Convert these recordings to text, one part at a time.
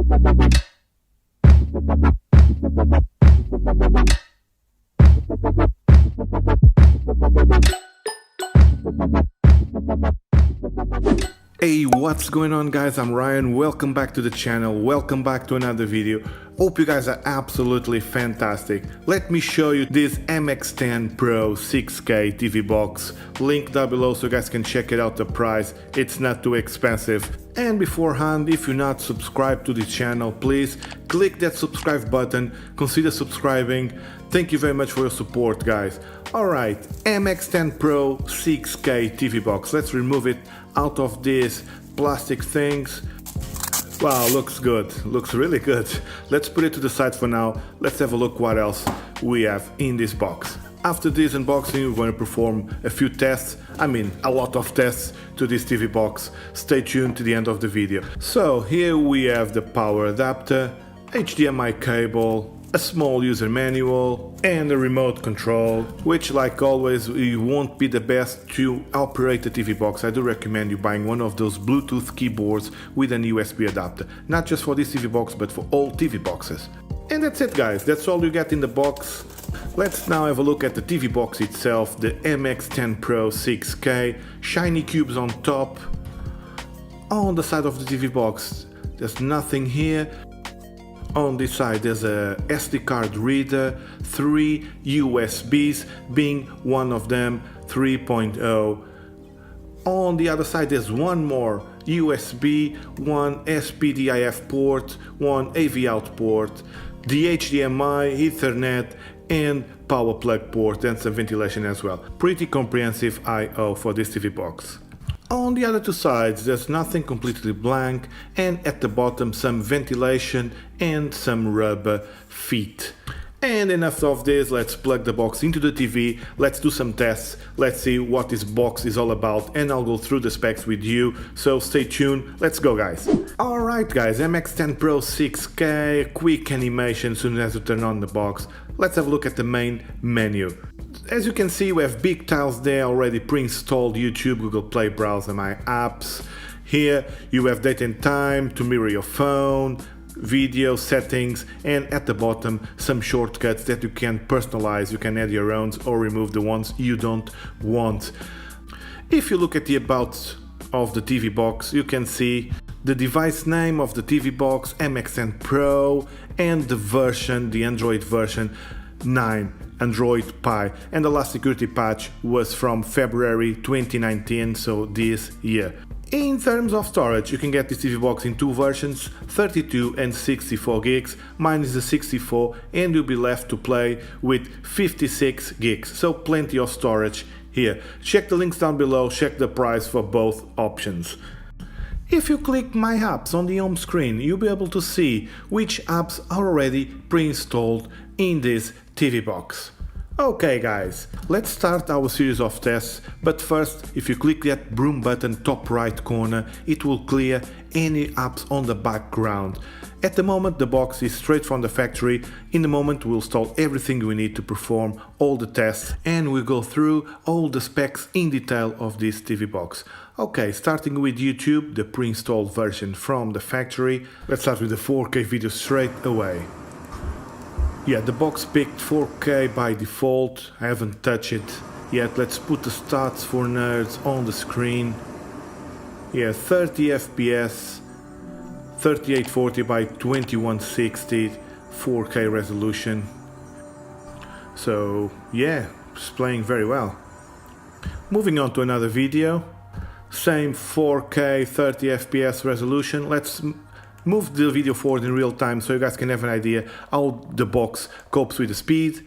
Hey, what's going on guys, I'm Ryan, welcome back to the channel, welcome back to another video. Hope you guys are absolutely fantastic. Let me show you this Mx10 Pro 6K TV box, link down below so you guys can check it out the price, it's not too expensive. And beforehand, if you're not subscribed to the channel, please click that subscribe button, consider subscribing. Thank you very much for your support guys. Alright, Mx10 Pro 6K TV box, let's remove it out of these plastic things. Wow, looks good, looks really good. Let's put it to the side for now, let's have a look what else we have in this box. After this unboxing we're going to perform a few tests, a lot of tests to this TV box. Stay tuned to the end of the video. So here we have the power adapter, HDMI cable, a small user manual and a remote control, which like always you won't be the best to operate the TV box. I do recommend you buying one of those Bluetooth keyboards with an USB adapter, not just for this TV box but for all TV boxes. And that's it guys, that's all you get in the box. Let's now have a look at the TV box itself, the Mx10 Pro 6K, shiny cubes on top. On the side of the TV box there's nothing here. On this side there's a SD card reader, 3 USBs, being one of them 3.0. On the other side there's one more USB, one SPDIF port, one AV out port, the HDMI, Ethernet and power plug port and some ventilation as well. Pretty comprehensive I/O for this TV box. On the other two sides there's nothing, completely blank, and at the bottom some ventilation and some rubber feet. And enough of this, let's plug the box into the TV, let's do some tests, let's see what this box is all about, and I'll go through the specs with you, so stay tuned, let's go guys. Alright guys, Mx10 Pro 6K, quick animation as soon as you turn on the box. Let's have a look at the main menu. As you can see we have big tiles there already pre-installed: YouTube, Google Play browser, my apps. Here you have date and time to mirror your phone, video settings, and at the bottom some shortcuts that you can personalize. You can add your own or remove the ones you don't want. If you look at the about of the TV box you can see the device name of the TV box, Mx10 Pro, and the version, the Android version 9, Android Pie, and the last security patch was from February 2019, so this year. In terms of storage, you can get this TV box in two versions, 32 and 64 gigs. Mine is the 64 and you'll be left to play with 56 gigs, so plenty of storage here. Check the links down below, check the price for both options. If you click My Apps on the home screen, you'll be able to see which apps are already pre-installed in this TV box. Okay guys, let's start our series of tests, but first, if you click that broom button top right corner, it will clear any apps on the background. At the moment the box is straight from the factory. In a moment we'll install everything we need to perform all the tests and we'll go through all the specs in detail of this TV box. Okay, starting with YouTube, the pre-installed version from the factory. Let's start with the 4K video straight away. Yeah, the box picked 4K by default, I haven't touched it yet. Let's put the stats for nerds on the screen. Yeah, 30 FPS, 3840 by 2160, 4K resolution. So yeah, it's playing very well. Moving on to another video, same 4K 30 FPS resolution. Let's move the video forward in real time so you guys can have an idea how the box copes with the speed.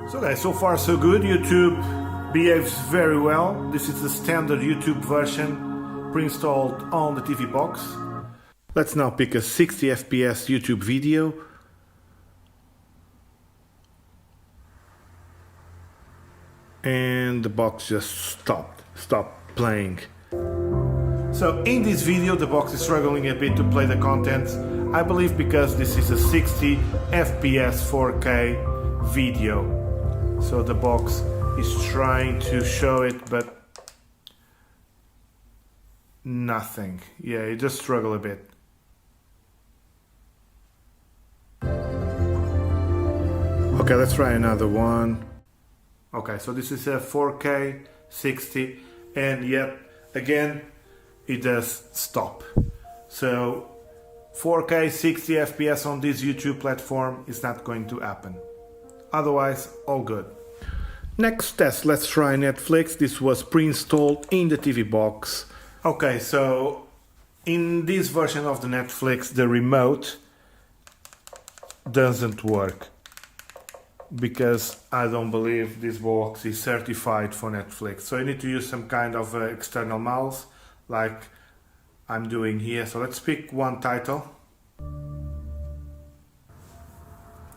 So guys, so far so good. YouTube behaves very well. This is the standard YouTube version pre-installed on the TV box. Let's now pick a 60 FPS YouTube video. And the box just stopped playing. So in this video the box is struggling a bit to play the content, I believe because this is a 60 FPS 4K video. So the box is trying to show it, but nothing. Yeah, it just struggle a bit. Okay, let's try another one. Okay, so this is a 4K 60, and yet again it does stop. So 4K 60 FPS on this YouTube platform is not going to happen. Otherwise, all good. Next test, let's try Netflix. This was pre-installed in the TvBox. Okay, so in this version of the Netflix, the remote doesn't work because I don't believe this box is certified for Netflix. So you need to use some kind of external mouse like I'm doing here. So let's pick one title.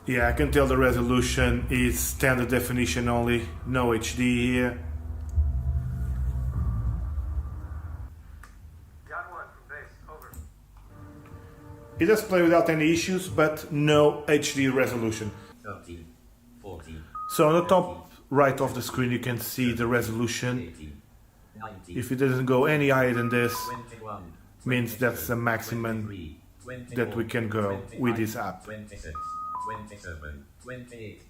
Yeah, I can tell the resolution is standard definition only, no HD here. Got one from base, over. It does play without any issues, but no HD resolution. 13, 14. So on the top right of the screen you can see the resolution. 18, 19, If it doesn't go any higher than this, 21, means that's the maximum 23, 24, that we can go 25, with this app. 26, 27, 28.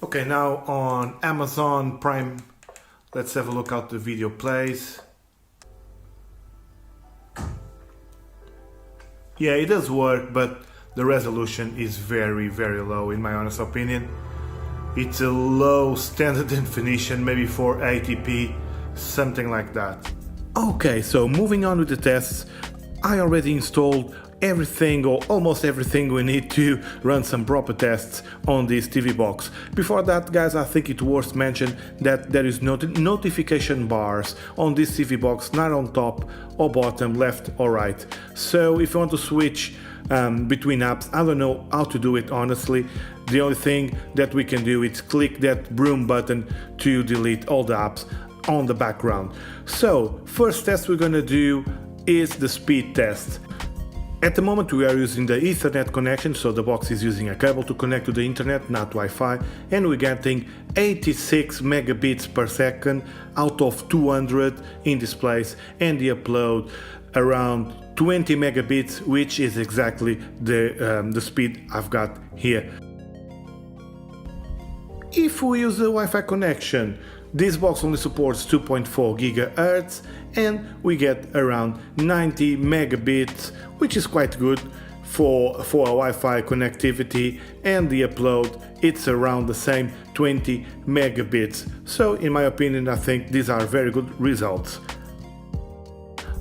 Okay, now on Amazon Prime, let's have a look how the video plays. Yeah, it does work, but the resolution is very, very low in my honest opinion. It's a low standard definition, maybe 480p, something like that. Okay, so moving on with the tests, I already installed everything or almost everything we need to run some proper tests on this TvBox. Before that, guys, I think it's worth mention that there is notification bars on this TvBox, not on top or bottom, left or right. So if you want to switch between apps, I don't know how to do it honestly. The only thing that we can do is click that broom button to delete all the apps on the background. So first test we're gonna do is the speed test. At the moment we are using the Ethernet connection, so the box is using a cable to connect to the internet, not Wi-Fi, and we're getting 86 megabits per second out of 200 in this place, and the upload around 20 megabits, which is exactly the speed I've got here. If we use the Wi-Fi connection, this box only supports 2.4 GHz and we get around 90 megabits, which is quite good for a Wi-Fi connectivity, and the upload it's around the same 20 megabits. So in my opinion, I think these are very good results.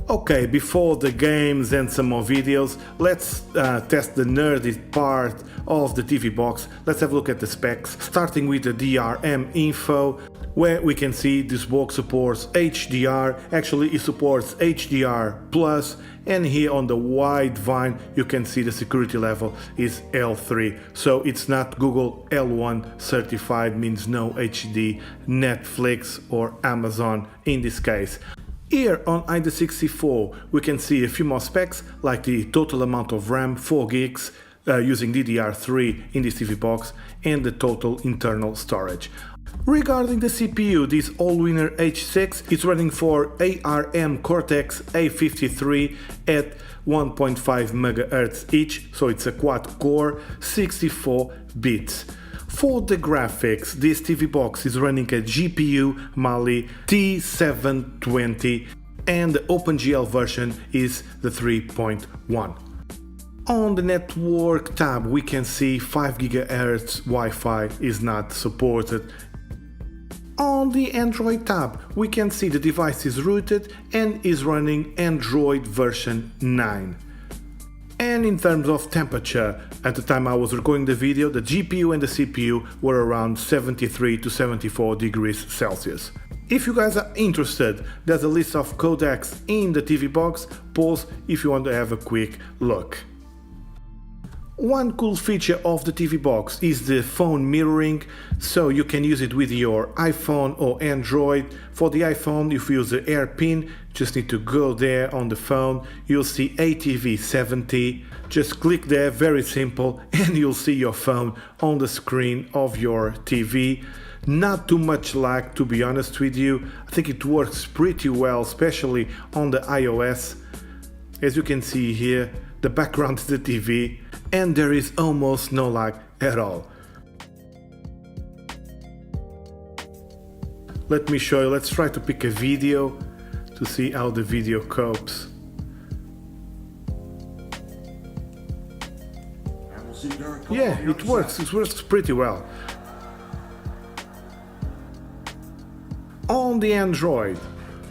Okay, before the games and some more videos, let's test the nerdy part of the TvBox. Let's have a look at the specs, starting with the DRM info, where we can see this box supports HDR. Actually, it supports HDR+, and here on the wide vine you can see the security level is L3, so it's not Google L1 certified, means no HD, Netflix or Amazon in this case. Here on H.264 we can see a few more specs, like the total amount of RAM, 4 gigs, using DDR3 in this TvBox, and the total internal storage. Regarding the CPU, this Allwinner H6 is running for ARM Cortex A53 at 1.5 MHz each, so it's a quad core, 64 bits. For the graphics, this TvBox is running a GPU Mali T720 and the OpenGL version is the 3.1. On the network tab we can see 5 GHz Wi-Fi is not supported. On the Android tab we can see the device is rooted and is running Android version 9. And in terms of temperature, at the time I was recording the video, the GPU and the CPU were around 73 to 74 degrees Celsius. If you guys are interested, there's a list of codecs in the TvBox. Pause if you want to have a quick look. One cool feature of the TvBox is the phone mirroring, so you can use it with your iPhone or Android. For the iPhone, if you use the AirPin, just need to go there on the phone, you'll see HEVC. Just click there, very simple, and you'll see your phone on the screen of your TV. Not too much lag, to be honest with you. I think it works pretty well, especially on the iOS. As you can see here, the background is the TV, and there is almost no lag at all. Let me show you, let's try to pick a video to see how the video copes. Yeah, it works pretty well. On the Android,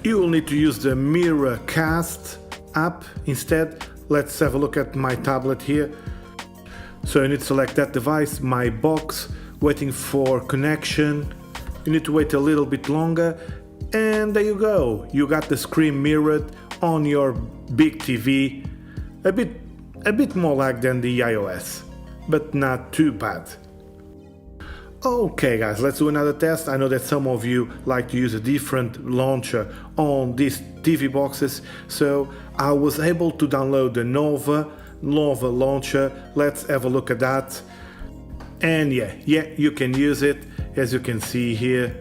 you will need to use the Miracast app instead. Let's have a look at my tablet here. So you need to select that device, my box, waiting for connection. You need to wait a little bit longer, and there you go. You got the screen mirrored on your big TV. A bit more lag than the iOS, but not too bad. Okay guys, let's do another test. I know that some of you like to use a different launcher on these TV boxes, so I was able to download the Nova launcher. Let's have a look at that. And yeah, you can use it, as you can see here,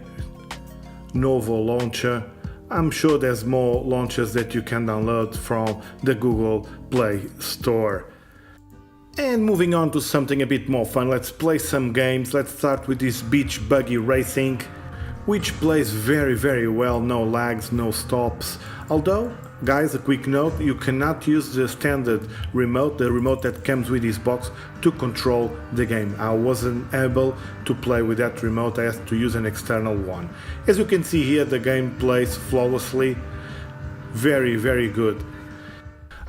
Nova launcher. I'm sure there's more launchers that you can download from the Google Play Store. And moving on to something a bit more fun, let's play some games. Let's start with this Beach Buggy Racing, which plays very well, no lags, no stops. Although, guys, a quick note, you cannot use the standard remote, the remote that comes with this box, to control the game. I wasn't able to play with that remote, I had to use an external one. As you can see here, the game plays flawlessly, very good.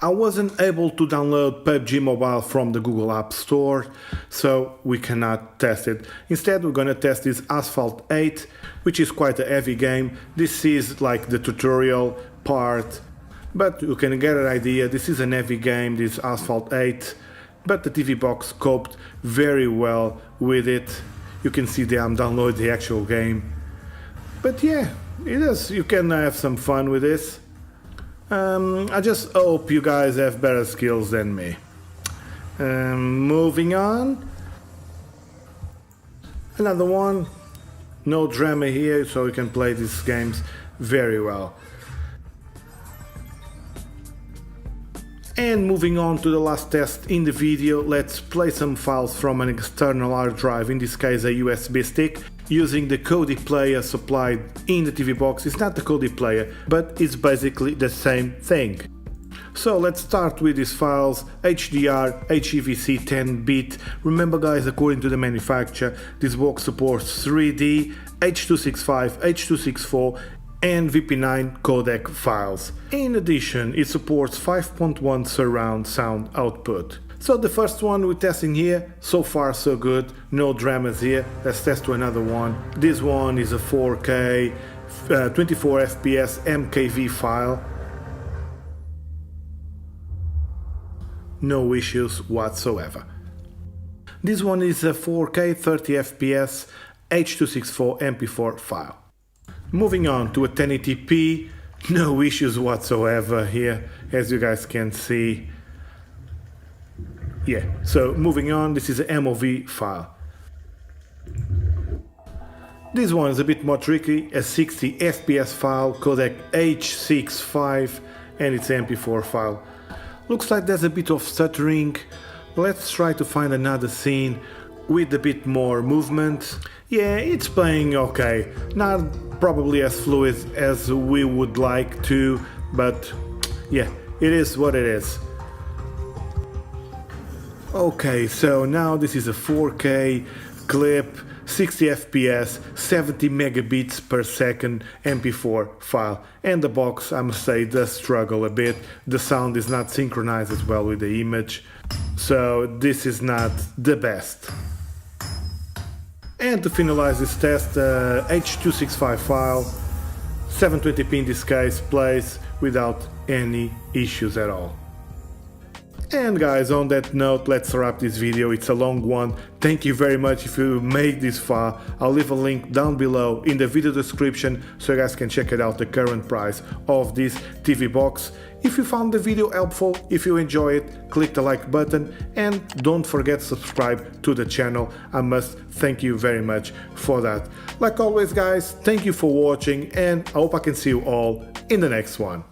I wasn't able to download PUBG Mobile from the Google App Store, so we cannot test it. Instead, we're gonna test this Asphalt 8, which is quite a heavy game. This is like the tutorial part, but you can get an idea. This is a heavy game, this Asphalt 8, but the TvBox coped very well with it. You can see there I'm downloading the actual game. But yeah, it is. You can have some fun with this. I just hope you guys have better skills than me. Moving on. Another one. No drama here, so you can play these games very well. And moving on to the last test in the video, let's play some files from an external hard drive, in this case a USB stick, using the Kodi player supplied in the TvBox. It's not the Kodi player, but it's basically the same thing. So let's start with these files, HDR, HEVC 10-bit. Remember guys, according to the manufacturer, this box supports 3D, H.265, H.264 and VP9 codec files. In addition, it supports 5.1 surround sound output. So the first one we're testing here, so far so good, no dramas here. Let's test to another one. This one is a 4K 24 FPS MKV file. No issues whatsoever. This one is a 4K 30 FPS H.264 MP4 file. Moving on to a 1080p, no issues whatsoever here, as you guys can see. Yeah, so moving on, this is an MOV file. This one is a bit more tricky, a 60 FPS file, codec H.265, and it's an MP4 file. Looks like there's a bit of stuttering. Let's try to find another scene with a bit more movement. Yeah, it's playing okay, not probably as fluid as we would like to, but yeah, it is what it is. Okay, so now this is a 4K clip, 60 FPS, 70 megabits per second MP4 file, and the box, I must say, does struggle a bit. The sound is not synchronized as well with the image, so this is not the best. And to finalize this test, H.265 file, 720p in this case, plays without any issues at all. And guys, on that note, let's wrap this video. It's a long one. Thank you very much if you made this far. I'll leave a link down below in the video description so you guys can check it out, the current price of this TvBox. If you found the video helpful, if you enjoy it, click the like button and don't forget to subscribe to the channel. I must thank you very much for that. Like always guys, thank you for watching and I hope I can see you all in the next one.